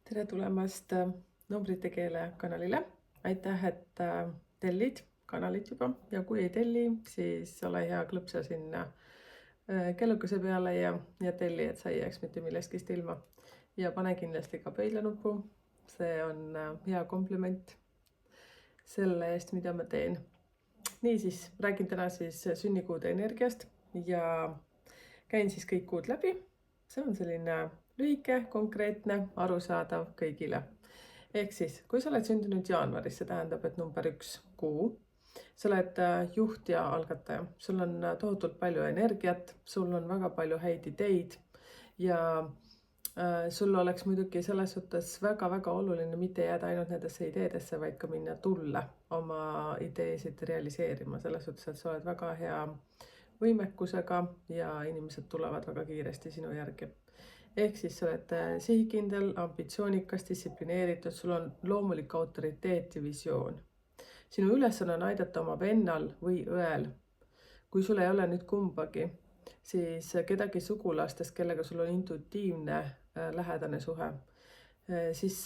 Tere tulemast Numbrite Keele kanalile. Aitäh, et tellid kanalit juba ja kui ei telli, siis ole hea, klõpsa sinna kellukese peale ja telli, et sa ei jääks mitte millestki ilma. Ja pane kindlasti ka pöidlanupu. See on hea kompliment selle eest, mida ma teen. Niisiis, räägin täna siis sünnikuude energiast ja käin siis kõik kuud läbi. See on selline lühike, konkreetne, arusaadav kõigile. Ehk siis, kui sa oled sündinud jaanuaris, see tähendab, et number 1 kuu, sa oled juht ja algataja. Sul on tohutult palju energiat, sul on väga palju häid ideid ja sul oleks muidugi selles suhtes väga-väga oluline mitte jääda ainult nendesse ideedesse, vaid ka minna tulle oma ideesid realiseerima. Selles suhtes, et sa oled väga hea võimekusega ja inimesed tulevad väga kiiresti sinu järgi. Ehk siis sa oled sihikindel, ambitsioonikas, distsiplineeritud, sul on loomulik autoriteet ja visioon. Sinu ülesanne on aidata oma vennal või õel. Kui sul ei ole nüüd kumbagi, siis kedagi sugulastest, kellega sul on intuitiivne lähedane suhe, siis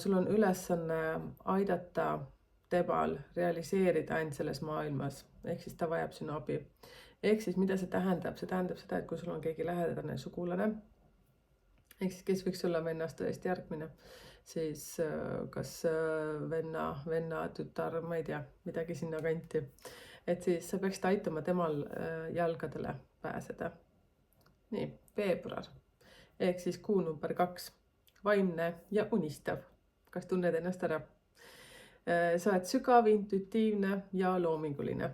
sul on ülesanne aidata temal realiseerida ainult selles maailmas. Ehk siis ta vajab sinu abi. Ehk siis mida see tähendab? See tähendab seda, et kui sul on keegi lähedane sugulane, ehk siis kes võiks olla vennast tõesti järgmine, siis kas venna, tütar, ma ei tea, midagi sinna kanti. Et siis sa peaksid aitama temal jalgadele pääseda. Nii, veebruar. Ehk siis kuu number 2. Vaimne ja unistav. Kas tunned ennast ära? Sa oled sügav, intuitiivne ja loominguline.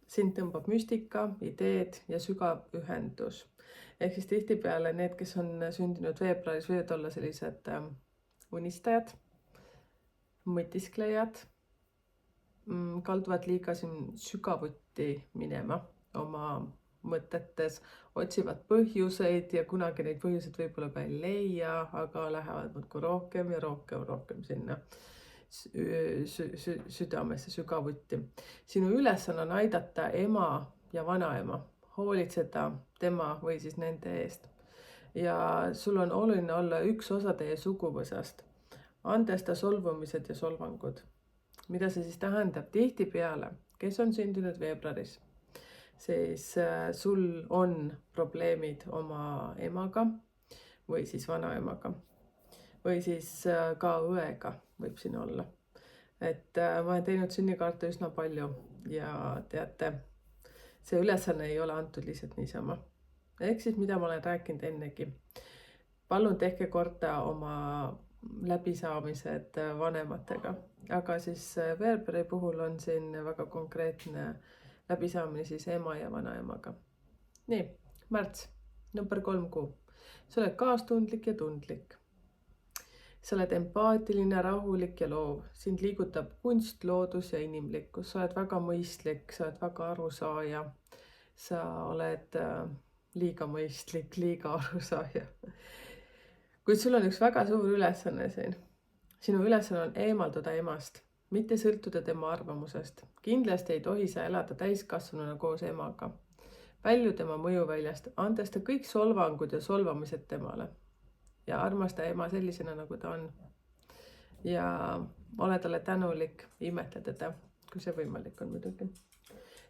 Sind tõmbab müstika, ideed ja sügav ühendus. Ehk siis tihtipeale need, kes on sündinud veebruaris, võivad olla sellised unistajad, mõtisklejad, kalduvad liiga sügavuti minema oma mõtetes, otsivad põhjuseid ja kunagi neid põhjuseid võib-olla ka ei leia, aga lähevad muudkui rohkem ja rohkem sinna südamesse sügavuti. Sinu ülesanne on aidata ema ja vanaema, hoolitseda tema või siis nende eest. Ja sul on oluline olla üks osa teie suguvõsast, andesta solvumised ja solvangud. Mida see siis tähendab? Tihtipeale, kes on sündinud veebruaris, siis sul on probleemid oma emaga või siis vanaemaga või siis ka õega võib siin olla. Et ma olen teinud sünnikaarte üsna palju ja teate, see ülesanne ei ole antud lihtsalt niisama. Ehk siis mida ma olen rääkinud ennegi. Palun tehke korda oma läbisaamised vanematega. Aga siis veebruari puhul on siin väga konkreetne läbisaamine siis ema ja vanaemaga. Nii, märts, number 3 kuu. Sa oled kaastundlik ja tundlik. Sa oled empaatiline, rahulik ja loov. Sind liigutab kunst, loodus ja inimlikkus. Sa oled väga mõistlik, sa oled väga arusaaja. Sa oled liiga mõistlik, liiga arusaaja. Kuid sul on üks väga suur ülesanne siin. Sinu ülesanne on eemalduda emast, mitte sõltuda tema arvamusest. Kindlasti ei tohi sa elada täiskasvanuna koos emaga. Välju tema mõjuväljast, andesta kõik solvangud ja solvamised temale. Ja armasta ema sellisena, nagu ta on. Ja ole talle tänulik, imetle teda, kui see võimalik on muidugi.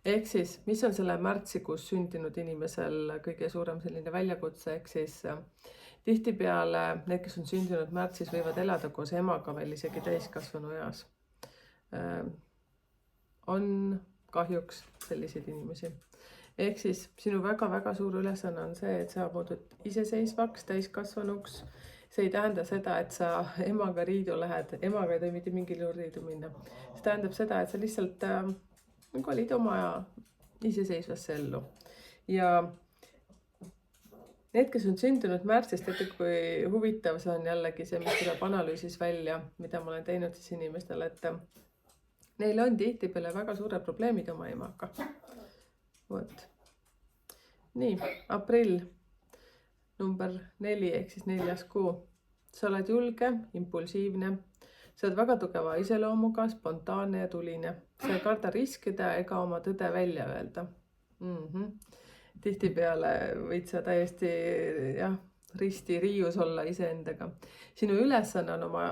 Ehk siis, mis on selle märtsikuus sündinud inimesel kõige suurem selline väljakutse, ehk siis tihtipeale need, kes on sündinud märtsis, võivad elada koos emaga veel isegi täiskasvanu eas. On kahjuks selliseid inimesi. Ehk siis sinu väga-väga suur ülesanne on see, et sa muudud iseseisvaks, täiskasvanuks. See ei tähenda seda, et sa emaga riidu lähed. Emaga ei tohi mitte mingil juhul riidu minna. See tähendab seda, et sa lihtsalt olid oma iseseisvasse ellu. Ja need, kes on sündinud märtsis, teate, kui huvitav see on jällegi see, mis tuleb analüüsis välja, mida ma olen teinud siis inimestele, et neil on tihtipeale väga suured probleemid oma emaga. Võt. Nii, aprill, number 4 ehk siis 4. kuu. Sa oled julge, impulsiivne. Sa oled väga tugeva iseloomuga, spontaanne ja tuline. Sa ei karda riskida ega oma tõde välja öelda. Tihtipeale võid sa täiesti risti riius olla iseendaga. Sinu ülesanne on oma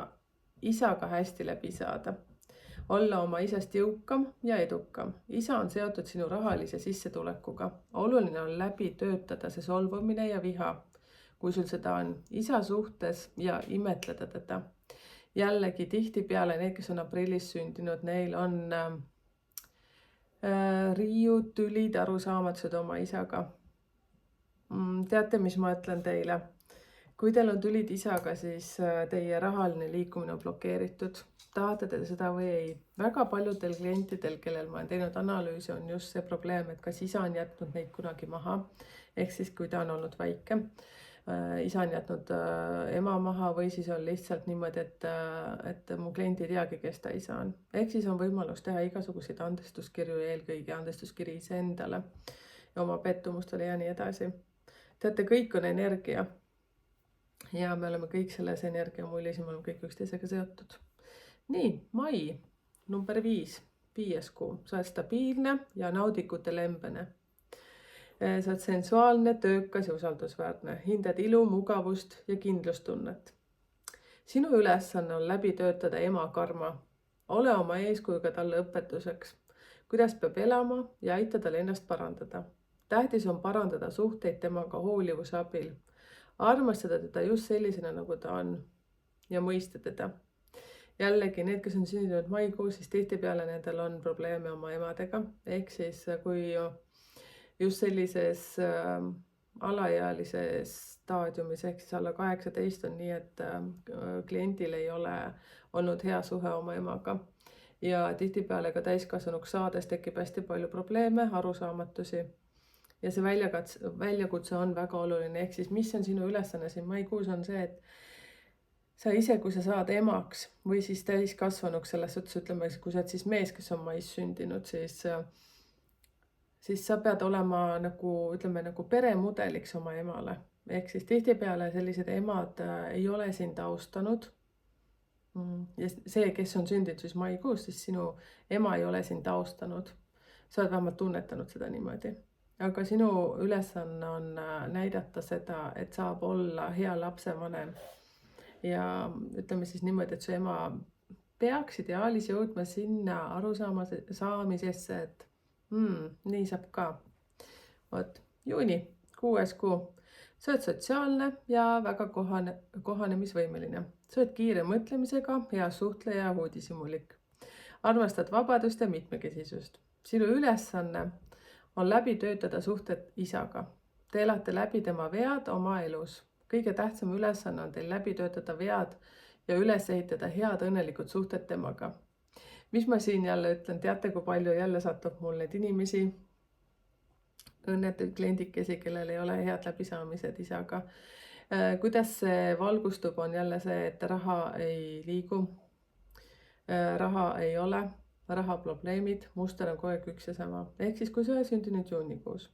isaga hästi läbi saada. Olla oma isast jõukam ja edukam. Isa on seotud sinu rahalise sissetulekuga. Oluline on läbi töötada see solvumine ja viha, kui sul seda on, isa suhtes ja imetleda teda. Jällegi tihtipeale need, kes on aprillis sündinud, neil on riiud, tülid, arusaamatused oma isaga. Teate, mis ma ütlen teile? Kui teil on tülid isaga, siis teie rahaline liikumine on blokeeritud. Tahate te seda või ei? Väga paljudel klientidel, kellel ma olen teinud analüüsi, on just see probleem, et kas isa on jätnud neid kunagi maha. Ehk siis, kui ta on olnud väike, isa on jätnud ema maha või siis on lihtsalt niimoodi, et mu klient ei teagi, kes ta isa on. Ehk siis on võimalus teha igasuguseid andestuskirju ja eelkõige andestuskiri iseendale ja oma pettumustele ja nii edasi. Teate, kõik on energia. Ja me oleme kõik selles energiamullis ja me oleme kõik üksteisega seotud. Nii, mai, number 5, 5. kuu. Sa oled stabiilne ja naudikute lembene. Sa oled sensuaalne, töökas ja usaldusväärne. Hindad ilu, mugavust ja kindlustunnet. Sinu ülesanne on läbi töötada ema karma. Ole oma eeskujuga talle õpetuseks. Kuidas peab elama ja aita tal ennast parandada. Tähtis on parandada suhteid temaga hoolivuse abil. Armastada teda just sellisena, nagu ta on ja mõista teda. Jällegi, need, kes on sündinud maikuus, siis tihtipeale nendel on probleeme oma emadega. Ehk siis, kui just sellises alaealises staadiumis, ehk siis alla 18 on nii, et kliendil ei ole olnud hea suhe oma emaga. Ja tihtipeale ka täiskasvanuks saades tekib hästi palju probleeme, arusaamatusi. Ja see väljakutse on väga oluline. Ehk siis, mis on sinu ülesanne siin maikuus on see, et sa ise, kui sa saad emaks või siis täiskasvanuks selles suhtes, ütleme, kui sa oled siis mees, kes on mais sündinud, siis sa pead olema nagu peremudeliks oma emale. Ehk siis tihtipeale sellised emad ei ole sind austanud. Ja see, kes on sündinud siis maikuus, siis sinu ema ei ole sind austanud. Sa oled vähemalt tunnetanud seda niimoodi. Aga sinu ülesanne on näidata seda, et saab olla hea lapsevanem. Ja ütleme siis niimoodi, et su ema peaks ideaalis jõudma sinna arusaamisesse, et nii saab ka. Juuni, 6. kuu. Sa oled sotsiaalne ja väga kohanemisvõimeline. Sa oled kiire mõtlemisega, hea suhtleja ja uudishimulik. Armastad vabadust ja mitmekesisust. Sinu ülesanne on läbi töötada suhted isaga. Te elate läbi tema vead oma elus. Kõige tähtsam ülesanne on teil läbi töötada vead ja üles ehitada head õnnelikud suhted temaga. Mis ma siin jälle ütlen, teate, kui palju jälle satub mul neid inimesi, õnnetuid kliendikesi, kellel ei ole head läbisaamised isaga. Kuidas see valgustub, on jälle see, et raha ei liigu, raha ei ole, rahaprobleemid, muster on kogu aeg üks ja sama. Ehk siis, kui sa oled sündinud juunikuus,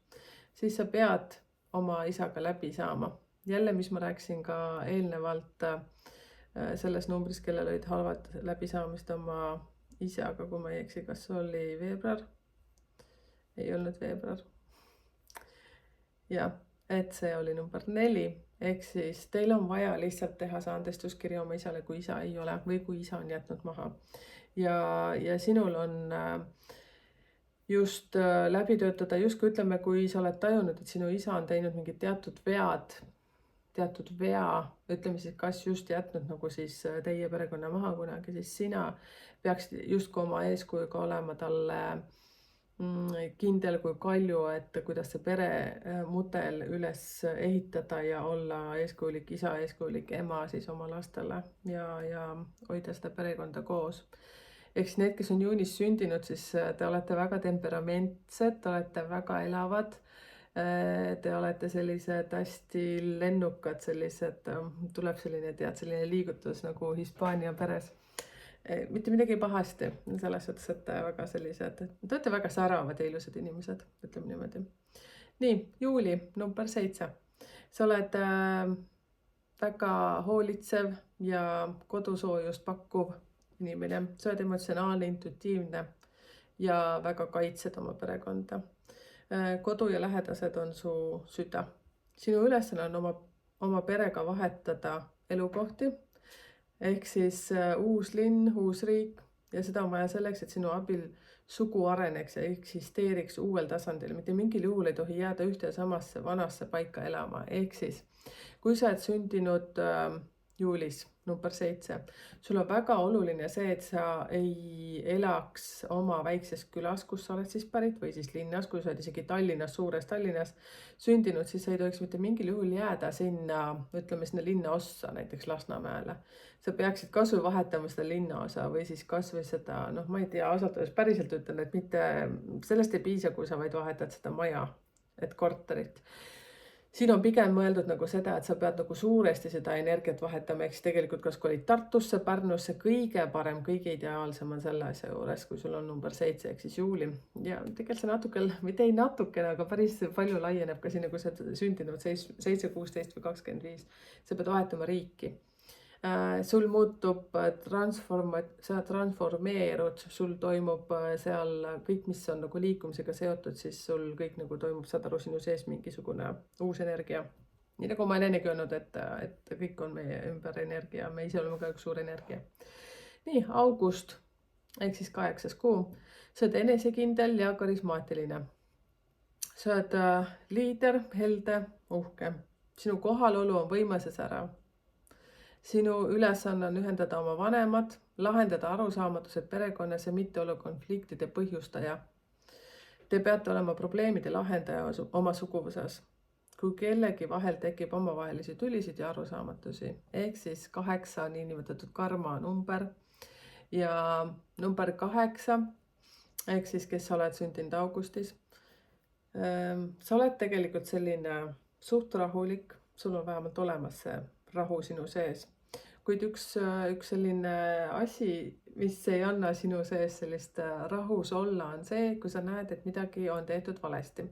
siis sa pead oma isaga läbi saama. Jälle, mis ma rääkisin ka eelnevalt selles numbris, kellel olid halvad läbisaamist oma isaga, kui ma ei eksi, kas oli veebruar? Ei olnud veebruar. Ja, et see oli number 4. Ehk siis teil on vaja lihtsalt teha see andestuskiri oma isale, kui isa ei ole või kui isa on jätnud maha. Ja sinul on just läbi töötada, just kui ütleme, kui sa oled tajunud, et sinu isa on teinud mingid teatud vea, ütleme siis, kas just jätnud nagu siis teie perekonna maha kunagi, siis sina peaksid just oma eeskujuga olema talle kindel kui kalju, et kuidas see peremudel üles ehitada ja olla eeskujulik isa, eeskujulik ema siis oma lastele ja hoida seda perekonda koos. Eks need, kes on juunis sündinud, siis te olete väga temperamentsed, te olete väga elavad, te olete sellised hästi lennukad, tuleb selline liigutus nagu Hispaania peres. Mitte midagi pahasti, selles suhtes, et väga sellised, te olete väga säravad ja ilusad inimesed, ütleme niimoodi. Nii, juuli, number 7. Sa oled väga hoolitsev ja kodusoojust pakkuv inimene. Sa oled emotsionaalne, intuitiivne ja väga kaitsed oma perekonda. Kodu ja lähedased on su süda. Sinu ülesanne on oma oma perega vahetada elukohti. Ehk siis uus linn, uus riik ja seda on vaja selleks, et sinu abil sugu areneks ja eksisteeriks uuel tasandil. Mitte mingil juhul ei tohi jääda ühte ja samasse vanasse paika elama. Ehk siis, kui sa oled sündinud juulis number 7, sul on väga oluline see, et sa ei elaks oma väikses külas, kus sa oled siis pärit, või siis linnas, kui sa oled isegi Tallinnas, suures Tallinnas sündinud, siis sa ei tohiks mitte mingil juhul jääda sinna, ütleme sinna linnaossa, näiteks Lasnamäele. Sa peaksid kasvõi vahetama seda linnaosa või siis kasvõi seda, ma ei tea, ausalt öeldes päriselt ütlen, et mitte sellest ei piisa, kui sa vaid vahetad seda maja, et korterit. Siin on pigem mõeldud nagu seda, et sa pead nagu suuresti seda energiat vahetama, ehk siis tegelikult kas kolid Tartusse, Pärnusse, kõige parem, kõige ideaalsem on selle asja juures, kui sul on number 7 ehk siis juuli. Ja tegelikult see natuke, mitte ei natukene, aga päris palju laieneb ka sinna, kui sa oled sündinud 7, 16 või 25. Sa pead vahetama riiki. Sul muutub sa transformeerud, sul toimub seal kõik, mis on nagu liikumisega seotud, siis sul kõik nagu toimub, saad aru, sinu sees mingisugune uus energia. Nii nagu ma olen ennegi öelnud, et kõik on meie ümber energia, me ise oleme ka üks suur energia. Nii, august, ehk siis 8. kuu, sa oled enesekindel ja karismaatiline. Sa oled liider, helde, uhke. Sinu kohalolu on võimas ja särav. Sinu ülesanne on ühendada oma vanemad, lahendada arusaamatused perekonnas ja mitte olla konfliktide põhjustaja. Te peate olema probleemide lahendaja oma suguvõsas. Kui kellegi vahel tekib omavahelisi tülisid ja arusaamatusi, ehk siis 8 on niinimetatud karma number ja number 8, ehk siis kes sa oled sündinud augustis. Sa oled tegelikult selline suht rahulik, sul on vähemalt olemas see rahu sinu sees. Kuid üks selline asi, mis ei anna sinu sees sellist rahus olla, on see, kui sa näed, et midagi on tehtud valesti.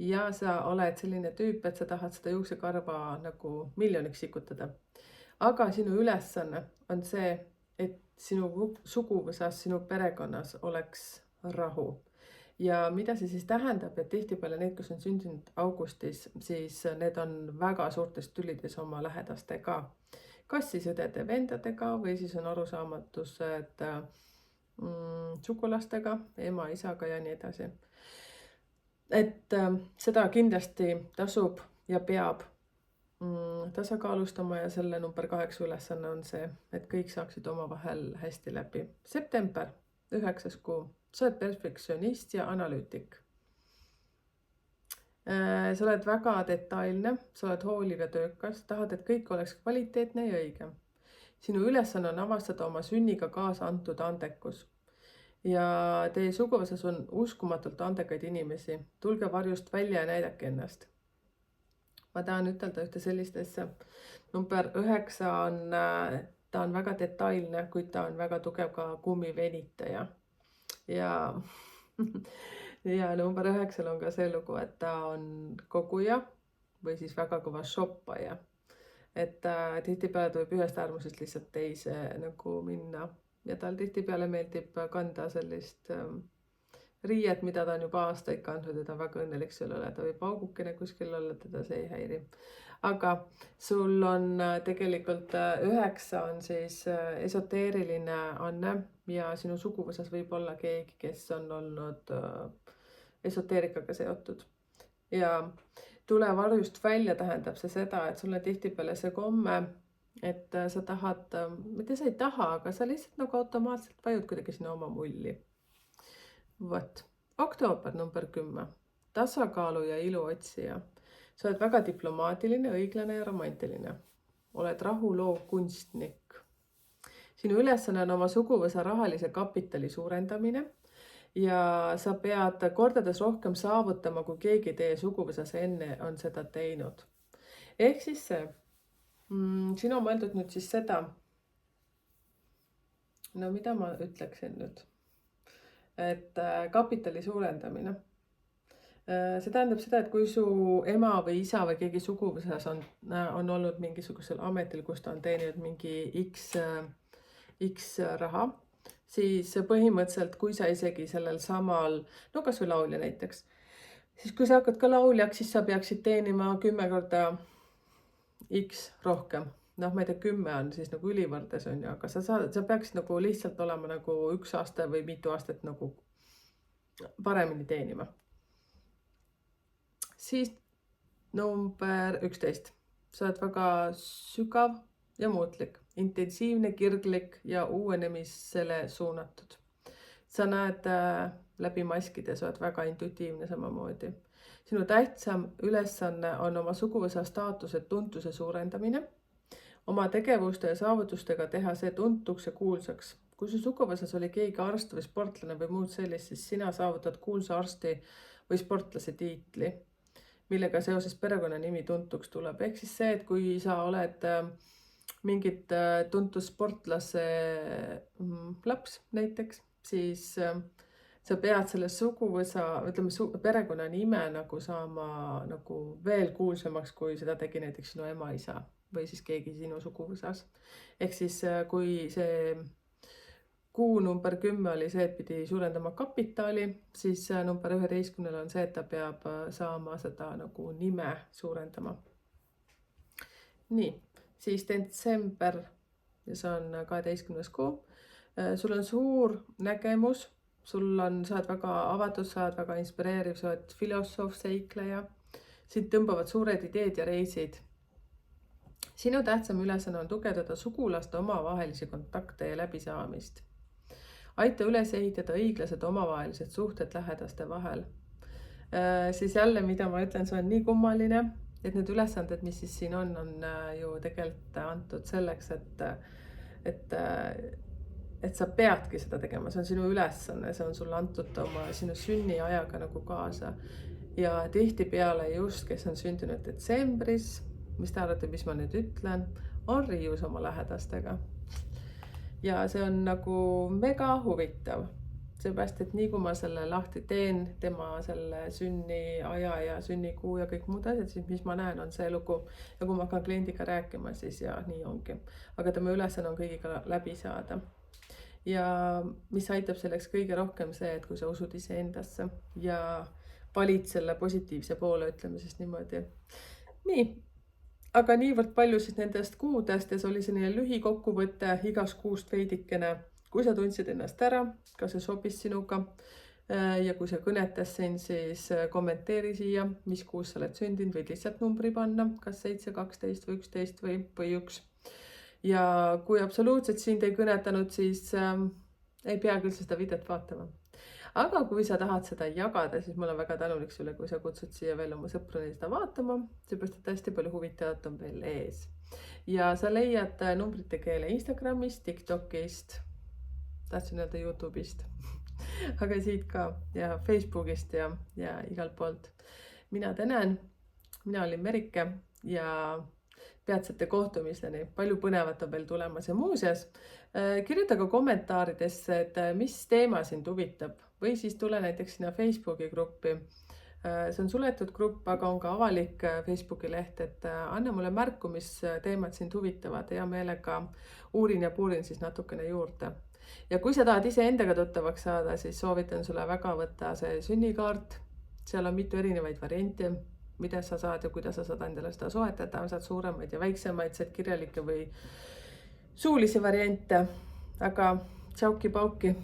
Ja sa oled selline tüüp, et sa tahad seda juuksekarva nagu miljoniks sikutada. Aga sinu ülesanne on see, et sinu suguvõsas, sinu perekonnas oleks rahu. Ja mida see siis tähendab, et tihtipeale need, kes on sündinud augustis, siis need on väga suurtes tülides oma lähedastega. Kas siis õdede vendadega või siis on arusaamatused sugulastega, ema, isaga ja nii edasi. Et seda kindlasti tasub ja peab tasakaalustama ja selle number 8 ülesanne on see, et kõik saaksid omavahel hästi läbi. September, 9. kuu, sa oled perfektsionist ja analüütik. Sa oled väga detailne, sa oled hooliv ja töökas, tahad, et kõik oleks kvaliteetne ja õige. Sinu ülesanne on avastada oma sünniga kaasa antud andekus. Ja teie suguvõsas on uskumatult andekaid inimesi. Tulge varjust välja ja näidake ennast. Ma tahan ütelda ühte sellist asja. Number 9 on, ta on väga detailne, kuid ta on väga tugev ka kummivenitaja. Ja number 9 on ka see lugu, et ta on koguja või siis väga kõva shoppaja. Et tihtipeale võib ühest äärmusest lihtsalt teise nagu minna. Ja tal tihtipeale meeldib kanda sellist riiet, mida ta on juba aastaid kandnud ja ta on väga õnnelik selle üle. Ta võib augukene kuskil olla, teda see ei häiri. Aga sul on tegelikult 9 on siis esoteeriline anne ja sinu suguvõsas võib olla keegi, kes on olnud esoteerikaga seotud. Ja tule varjust välja tähendab see seda, et sul on tihtipeale see komme, et sa tahad, mitte sa ei taha, aga sa lihtsalt nagu automaatselt vajud kuidagi sinna oma mulli. Võt, oktoober number 10, tasakaalu ja ilu otsija. Sa oled väga diplomaatiline, õiglane ja romantiline. Oled rahuloov kunstnik. Sinu ülesanne on oma suguvõsa rahalise kapitali suurendamine ja sa pead kordades rohkem saavutama, kui keegi teie suguvõsas enne on seda teinud. Ehk siis see, sinu on mõeldud nüüd siis seda, no mida ma ütleksin nüüd, et kapitali suurendamine. See tähendab seda, et kui su ema või isa või keegi suguvõsas on olnud mingisugusel ametil, kus ta on teeninud mingi X raha, siis põhimõtteliselt, kui sa isegi sellel samal, no kas või laulja näiteks, siis kui sa hakkad ka lauljaks, siis sa peaksid teenima 10 korda X rohkem. Noh, ma ei tea, 10 on siis nagu ülivõrdes on ju, aga sa peaksid nagu lihtsalt olema nagu 1 aasta või mitu aastat nagu paremini teenima. Siis number 11. Sa oled väga sügav ja muutlik, intensiivne, kirglik ja uuenemisele suunatud. Sa näed läbi maskide, sa oled väga intuitiivne samamoodi. Sinu tähtsam ülesanne on oma suguvõsa staatuse tuntuse suurendamine, oma tegevuste ja saavutustega teha see tuntuks ja kuulsaks. Kui su suguvõsas oli keegi arst või sportlane või muud sellist, siis sina saavutad kuulsa arsti või sportlase tiitli, millega seoses perekonnanimi tuntuks tuleb. Ehk siis see, et kui sa oled mingit tuntud sportlase laps näiteks, siis sa pead selle suguvõsa, ütleme perekonnanime nagu saama nagu veel kuulsamaks, kui seda tegi näiteks sinu ema, isa või siis keegi sinu suguvõsas. Ehk siis kui see kuu number 10 oli see, et pidi suurendama kapitali, siis number 11 on see, et ta peab saama seda nagu nime suurendama. Nii, siis detsember ja see on 12. kuu. Sul on suur nägemus, sa oled väga avatud, sa oled väga inspireeriv, sa oled filosoof, seikleja. Sind tõmbavad suured ideed ja reisid. Sinu tähtsam ülesanne on tugevdada sugulaste omavahelisi kontakte ja läbisaamist. Aita üles ehitada õiglased omavahelised suhted lähedaste vahel. Siis jälle, mida ma ütlen, see on nii kummaline, et need ülesanded, mis siis siin on ju tegelikult antud selleks, et sa peadki seda tegema, see on sinu ülesanne, see on sulle antud sinu sünniajaga nagu kaasa. Ja tihtipeale just, kes on sündinud detsembris, mis te arvate, mis ma nüüd ütlen, on riius oma lähedastega. Ja see on nagu mega huvitav. Seepärast, et nii kui ma selle lahti teen, tema selle sünniaja ja sünnikuu ja kõik muud asjad, siis mis ma näen, on see lugu. Ja kui ma hakkan kliendiga rääkima, siis ja nii ongi. Aga tema ülesanne on kõigiga läbi saada. Ja mis aitab selleks kõige rohkem see, et kui sa usud iseendasse ja valid selle positiivse poole, ütleme siis niimoodi. Nii, aga niivõrd palju siis nendest kuudest ja see oli selline lühikokkuvõte igast kuust veidikene. Kui sa tundsid ennast ära, kas see sobis sinuga ja kui see kõnetas sind, siis kommenteeri siia, mis kuus sa oled sündinud, võid lihtsalt numbri panna, kas 7, 12 või 11 või 1. Ja kui absoluutselt sind ei kõnetanud, siis ei pea küll seda videot vaatama. Aga kui sa tahad seda jagada, siis mul on väga tänulik sulle, kui sa kutsud siia veel oma sõpruni seda vaatama, seepärast et hästi palju huvitavat on veel ees. Ja sa leiad numbrite keele Instagramist, TikTokist, tahtsin öelda YouTube'ist, aga siit ka ja Facebookist ja igalt poolt. Mina tänan, mina olin Merike ja peatsete kohtumisteni. Palju põnevat on veel tulemas ja muuseas, kirjuta ka kommentaaridesse, et mis teema sind huvitab või siis tule näiteks sinna Facebooki gruppi. See on suletud grupp, aga on ka avalik Facebooki leht, et anna mulle märku, mis teemad sind huvitavad. Hea meelega uurin ja puurin siis natukene juurde. Ja kui sa tahad ise endaga tuttavaks saada, siis soovitan sulle väga võtta see sünnikaart. Seal on mitu erinevaid variante, mida sa saad ja kuidas sa saad endale seda soetada. Saad suuremaid ja väiksemaid, saad kirjalikke või suulisi variante. Aga tšauki-pauki!